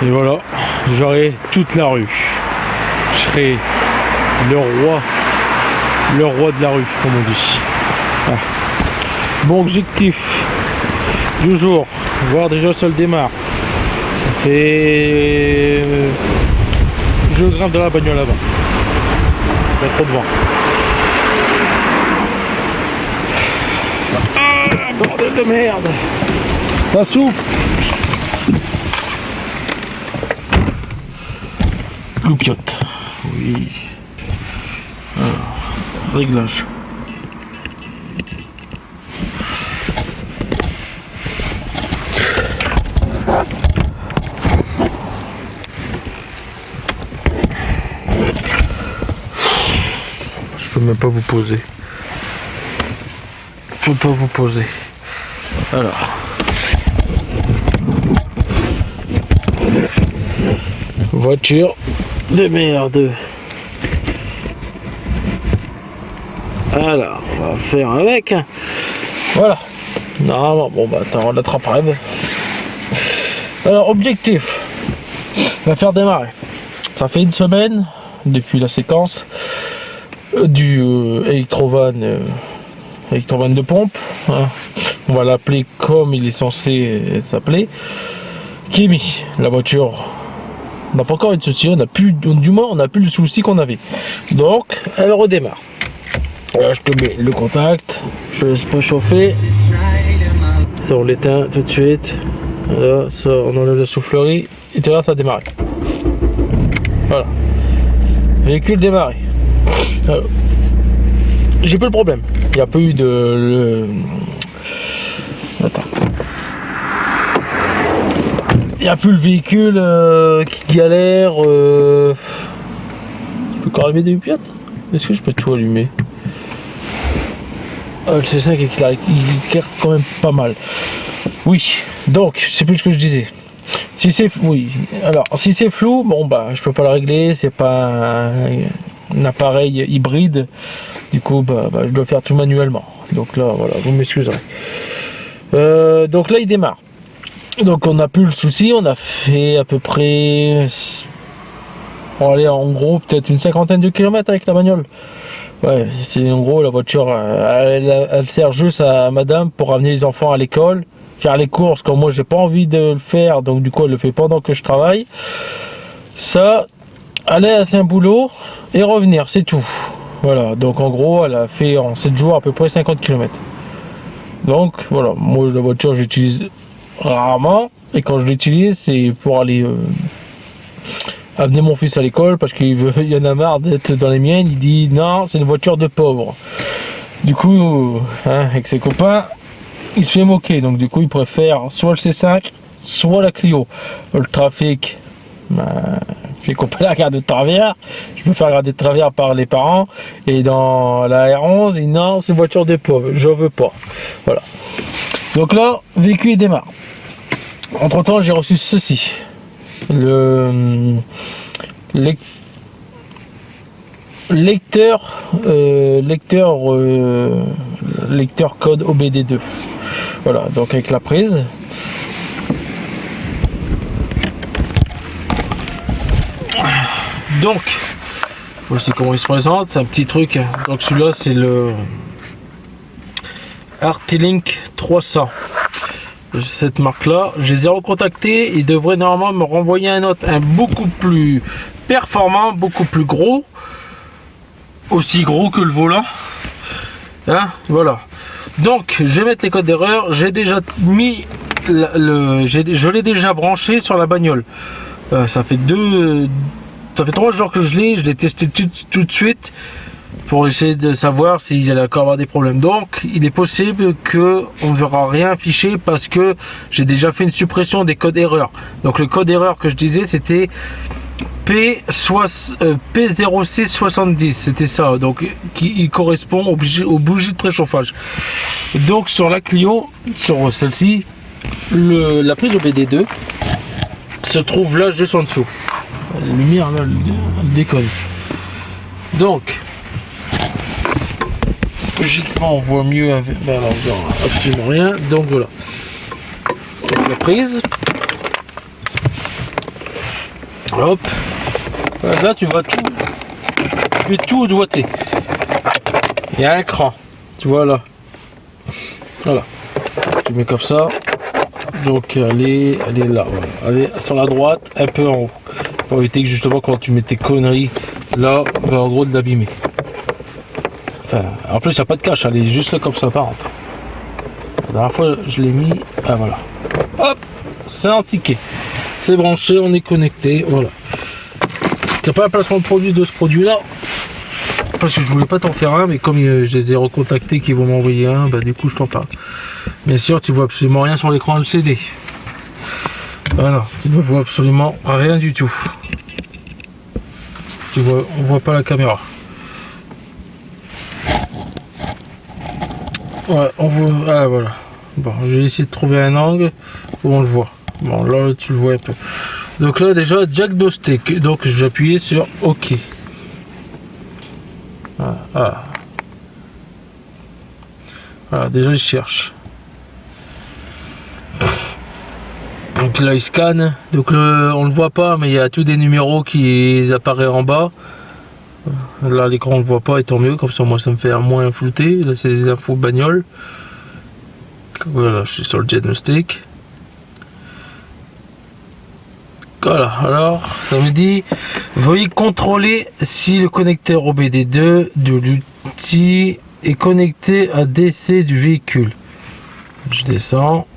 Speaker 1: Et voilà, j'aurai toute la rue. Je serai le roi de la rue, comme on dit. Ah. Bon objectif du jour, voir déjà ça le démarre. Ça fait je grimpe de la bagnole là-bas. Il y a trop de vent. Ah, bordel de merde. Ça souffle. Loupiote. Oui. Alors, réglage. Je peux même pas vous poser. Je peux pas vous poser. Alors. Voiture de merde. Alors, on va faire avec. Voilà. Normalement, bon bah attends, on l'attrapera. Alors, objectif. On va faire démarrer. Ça fait une semaine depuis la séquence du électrovan de pompe. Hein. On va l'appeler comme il est censé s'appeler. Qui est mis. La voiture. On n'a pas encore eu de souci, on n'a plus, du moins on n'a plus le souci qu'on avait. Donc elle redémarre. Alors, je te mets le contact, je laisse pas chauffer. Ça on l'éteint tout de suite. Là, ça, on enlève la soufflerie. Et tout là ça a démarré. Voilà. Véhicule démarré. J'ai plus le problème. Il n'y a pas eu de. Attends. Il n'y a plus le véhicule qui galère. Je peux encore allumer des lupiottes? Est-ce que je peux tout allumer? Le C5 il claire quand même pas mal. Oui, Donc, je sais plus ce que je disais. Si c'est oui, alors si c'est flou, bon bah je peux pas le régler, c'est pas un appareil hybride. Du coup, je dois faire tout manuellement. Donc là, voilà, vous m'excuserez. Donc là, il démarre. Donc on n'a plus le souci, on a fait à peu près, bon, allez, en gros, peut-être une cinquantaine de kilomètres avec la bagnole. Ouais, c'est en gros la voiture, elle sert juste à madame pour ramener les enfants à l'école, faire les courses comme moi j'ai pas envie de le faire, donc du coup elle le fait pendant que je travaille. Ça, aller à un boulot et revenir, c'est tout. Voilà, donc en gros elle a fait en 7 jours à peu près 50 kilomètres. Donc voilà, moi la voiture j'utilise rarement, et quand je l'utilise c'est pour aller amener mon fils à l'école parce qu'il y en a marre d'être dans les miennes. Il dit non, c'est une voiture de pauvre. Du coup, avec ses copains, il se fait moquer. Donc du coup, il préfère soit le C5, soit la Clio. Le trafic, les copains la regardent de travers. Je peux faire regarder de travers par les parents. Et dans la R11, il dit non, c'est une voiture de pauvre. Je veux pas. Voilà. Donc là, véhicule il démarre. Entre temps, j'ai reçu ceci. Le lecteur code OBD2. Voilà, donc avec la prise. Donc voici comment il se présente, un petit truc. Donc celui-là c'est le Artilink 300. Cette marque là, je les ai recontactés, ils devraient normalement me renvoyer un autre, un beaucoup plus performant, beaucoup plus gros, aussi gros que le volant, voilà. Donc je vais mettre les codes d'erreur. J'ai déjà mis je l'ai déjà branché sur la bagnole. Ça fait 3 jours que je l'ai testé tout de suite pour essayer de savoir s'il allait encore avoir des problèmes. Donc il est possible que on ne verra rien affiché parce que j'ai déjà fait une suppression des codes erreurs. Donc le code erreur que je disais c'était P0670, c'était ça, donc il correspond aux bougies de préchauffage. Donc sur la Clio, sur celle-ci, la prise OBD2 se trouve là juste en dessous. La lumière là, elle déconne. Donc logiquement on voit mieux avec, on voit absolument rien. Donc voilà, donc, la prise, hop, là tu vas tout doigter. Il y a un cran, tu vois là, voilà, tu mets comme ça. Donc elle est là, voilà. Elle est sur la droite, un peu en haut, pour éviter que justement quand tu mets tes conneries là, en gros de l'abîmer. Enfin, en plus il n'y a pas de cache, elle est juste là comme ça par contre. La dernière fois je l'ai mis, voilà. Hop, c'est un ticket. C'est branché, on est connecté, voilà. Il n'y a pas un placement de produit de ce produit là. Parce que je voulais pas t'en faire un, mais comme je les ai recontactés qui vont m'envoyer un, du coup je t'en parle. Bien sûr, tu vois absolument rien sur l'écran LCD. Voilà, tu ne vois absolument rien du tout. Tu vois, on voit pas la caméra. Ouais, on voit. Voilà. Bon, je vais essayer de trouver un angle où on le voit. Bon, là tu le vois un peu. Donc là déjà diagnostic. Donc je vais appuyer sur OK. Voilà, déjà il cherche. Donc là il scanne. Donc on le voit pas, mais il y a tous des numéros qui apparaissent en bas. Là l'écran on le voit pas, et tant mieux, comme ça moi ça me fait moins flouter. Là c'est les infos bagnole. Voilà, je suis sur le diagnostic. Voilà, alors ça me dit veuillez contrôler si le connecteur OBD2 de l'outil est connecté à DC du véhicule. Je descends.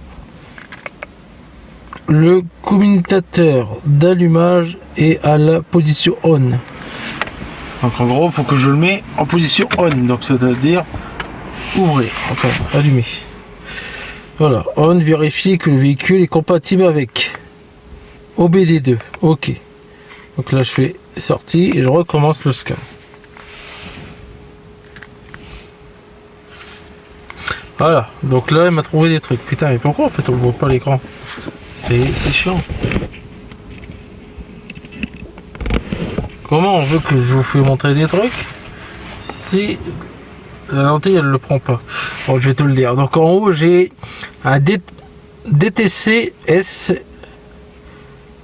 Speaker 1: Le commutateur d'allumage est à la position on. Donc en gros il faut que je le mets en position on, donc ça veut dire ouvrir, enfin allumer. Voilà, on, vérifier que le véhicule est compatible avec OBD2, ok. Donc là je fais sortie et je recommence le scan. Voilà, donc là, il m'a trouvé des trucs. Putain, mais pourquoi en fait on voit pas l'écran? C'est chiant. Comment on veut que je vous fais montrer des trucs si la lentille elle le prend pas? Bon, je vais te le dire. Donc en haut, j'ai un DTC S.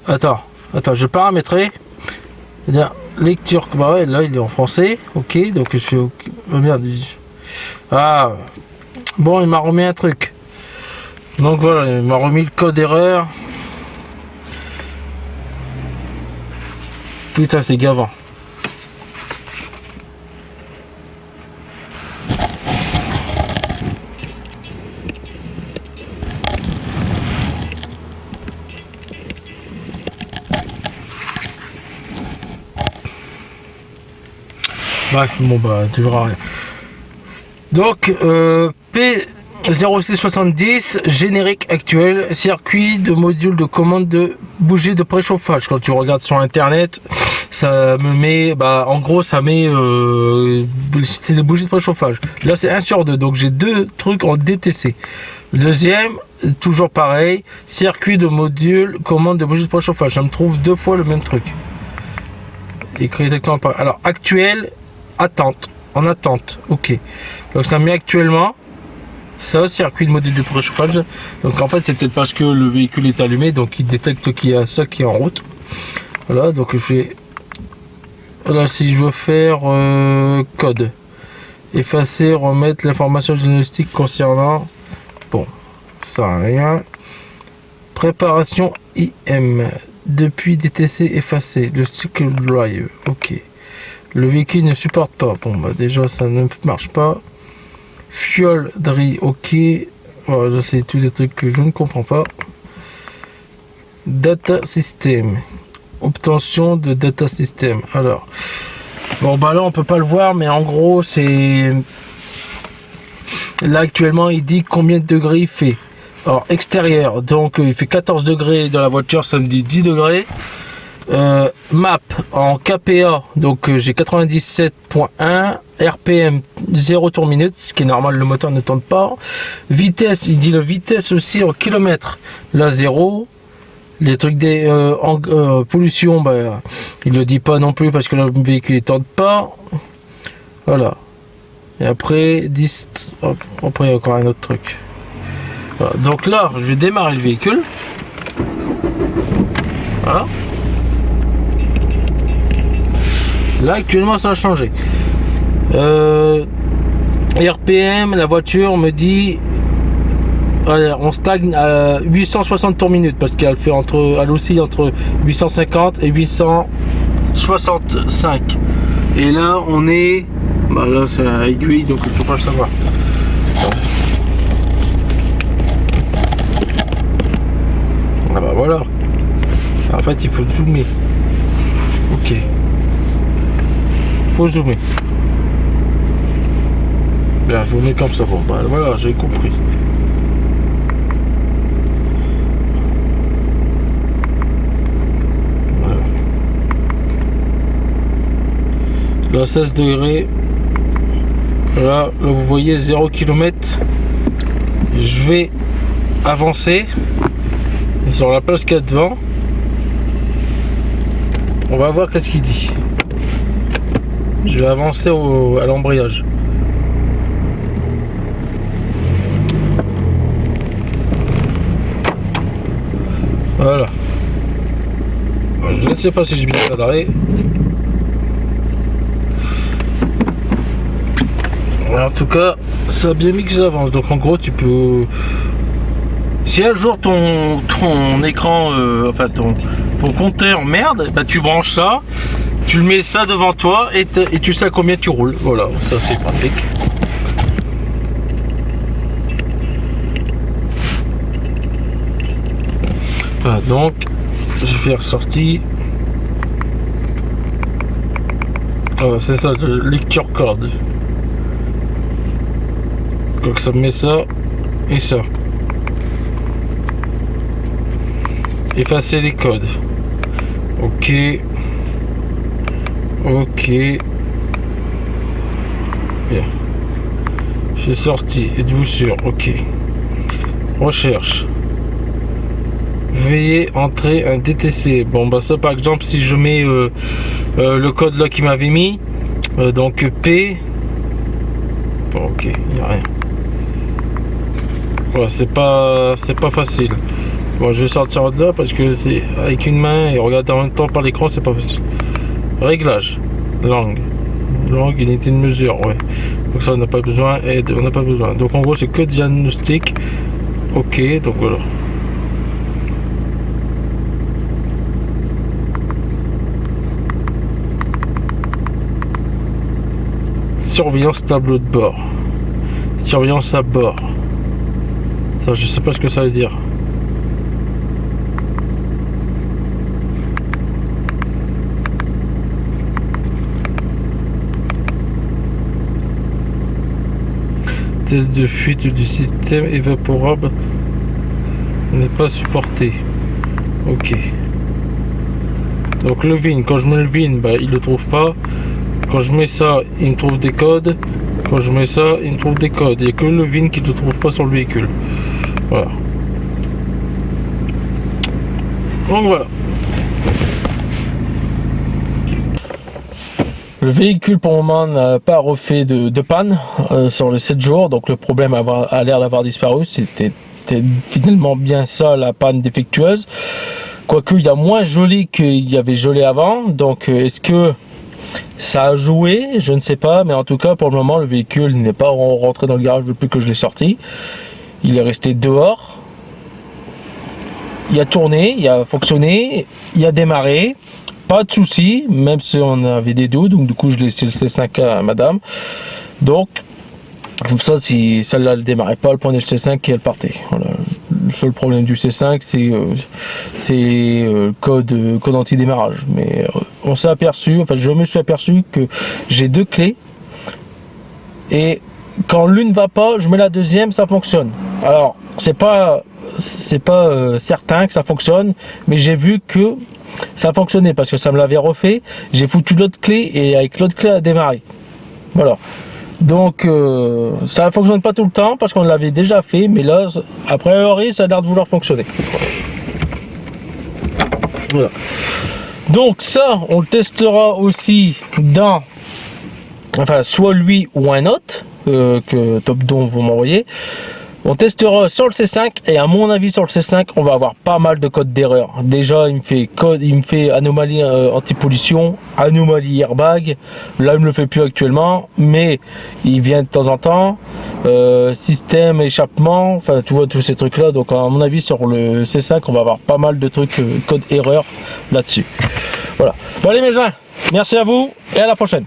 Speaker 1: Attends, je vais paramétrer. C'est-à-dire, lecture, bah ouais, là il est en français. Ok, donc je fais. Oh merde. Ah, bon, il m'a remis un truc. Donc voilà, il m'a remis le code erreur. Putain, c'est gavant. Bref, bon bah tu verras rien. Donc P0670, générique actuel, circuit de module de commande de bougie de préchauffage. Quand tu regardes sur internet, ça me met, bah en gros ça met c'est des bougies de préchauffage. Là c'est 1 sur 2, donc j'ai 2 trucs en DTC. Deuxième, toujours pareil, circuit de module commande de bougie de préchauffage. Ça me trouve 2 fois le même truc. Écrit exactement pareil. Alors actuel, attente, en attente, ok. Donc ça met actuellement. Ça, circuit de module de préchauffage. Donc en fait c'est peut-être parce que le véhicule est allumé, donc il détecte qu'il y a ça qui est en route. Voilà, donc je vais. Voilà, si je veux faire code, effacer, remettre l'information diagnostique concernant. Bon, ça rien. Préparation IM. Depuis DTC effacé. Le cycle drive. Ok. Le véhicule ne supporte pas. Bon bah déjà ça ne marche pas. Fuel dri, ok. Voilà, c'est tous des trucs que je ne comprends pas. Data system. Obtention de data system. Alors, bon bah là on peut pas le voir, mais en gros c'est là actuellement il dit combien de degrés il fait. Alors extérieur, donc il fait 14 degrés dans la voiture, ça me dit 10 degrés. Map en KPA, donc j'ai 97.1, RPM 0 tour minute, ce qui est normal, le moteur ne tourne pas. Vitesse, il dit la vitesse aussi en kilomètres, là 0. Les trucs des pollution, bah, il le dit pas non plus parce que le véhicule ne tourne pas. Voilà. Et après 10, après il y a encore un autre truc. Voilà. Donc là, je vais démarrer le véhicule. Voilà. Là actuellement ça a changé. RPM, la voiture me dit on stagne à 860 tours minute parce qu'elle fait elle oscille entre 850 et 865. Et là on est, bah là c'est à aiguille donc il ne faut pas le savoir. Ah bah voilà. En fait il faut zoomer. Ok. Faut zoomer. Bien, je vous mets comme ça. Bon, bah, voilà, j'ai compris. Voilà. Là, 16 degrés. Là, vous voyez 0 km. Je vais avancer sur la place qu'il y a devant. On va voir qu'est-ce qu'il dit. Je vais avancer à l'embrayage. Voilà. Je ne sais pas si j'ai bien cadré. En tout cas, ça a bien mis que j'avance. Donc en gros, tu peux. Si un jour ton écran, enfin ton compteur merde, bah tu branches ça. Tu le mets ça devant toi et tu sais à combien tu roules. Voilà, ça c'est pratique. Voilà, donc je fais ressortir. Voilà, c'est ça, de lecture code. Donc ça me met ça et ça. Effacer les codes. Ok. Ok. Bien. J'ai sorti. Êtes-vous sûr? Ok. Recherche. Veuillez entrer un DTC. Bon bah ça par exemple si je mets le code là qu'il m'avait mis, donc P. Bon ok, il n'y a rien. Voilà, c'est pas facile. Bon je vais sortir de là parce que c'est avec une main et regarder en même temps par l'écran, c'est pas facile. Réglage. Langue. Langue, unité de mesure, ouais. Donc ça on n'a pas besoin, aide, on n'a pas besoin. Donc en gros c'est que diagnostic. Ok, donc voilà. Surveillance tableau de bord. Surveillance à bord. Ça, je sais pas ce que ça veut dire. Test de fuite du système évaporable n'est pas supporté. Ok. Donc le VIN, quand je mets le VIN, bah, il le trouve pas. Quand je mets ça, il me trouve des codes. Quand je mets ça, il me trouve des codes. Il n'y a que le VIN qui ne trouve pas sur le véhicule. Voilà. Donc voilà. Le véhicule pour le moment n'a pas refait de panne sur les 7 jours. Donc le problème a l'air d'avoir disparu. C'était finalement bien ça, la panne défectueuse. Quoique il y a moins gelé qu'il y avait gelé avant. Donc est-ce que ça a joué? Je ne sais pas. Mais en tout cas pour le moment le véhicule n'est pas rentré dans le garage depuis que je l'ai sorti. Il est resté dehors. Il a tourné, il a fonctionné, il a démarré. Pas de souci, même si on avait des doutes. Donc du coup je laissais le C5 à madame. Donc comme ça, si celle-là ne démarrait pas, elle prenait le C5 et elle partait. Voilà. Le seul problème du C5 c'est code anti-démarrage. Mais on s'est aperçu, enfin je me suis aperçu que j'ai 2 clés. Et quand l'une va pas, je mets la deuxième, ça fonctionne. Alors c'est pas certain que ça fonctionne, mais j'ai vu que ça fonctionnait parce que ça me l'avait refait. J'ai foutu l'autre clé et avec l'autre clé à démarrer. Voilà. Donc ça ne fonctionne pas tout le temps parce qu'on l'avait déjà fait, mais là a priori ça a l'air de vouloir fonctionner. Voilà. Donc ça on le testera aussi dans, enfin soit lui ou un autre que Topdon vous m'envoyez. On testera sur le C5 et à mon avis sur le C5 on va avoir pas mal de codes d'erreur. Déjà il me fait anomalie anti-pollution, anomalie airbag. Là il me le fait plus actuellement, mais il vient de temps en temps. Système échappement, enfin tu vois tous ces trucs là. Donc à mon avis sur le C5 on va avoir pas mal de trucs code erreur là-dessus. Voilà. Bon allez mes gens, merci à vous et à la prochaine.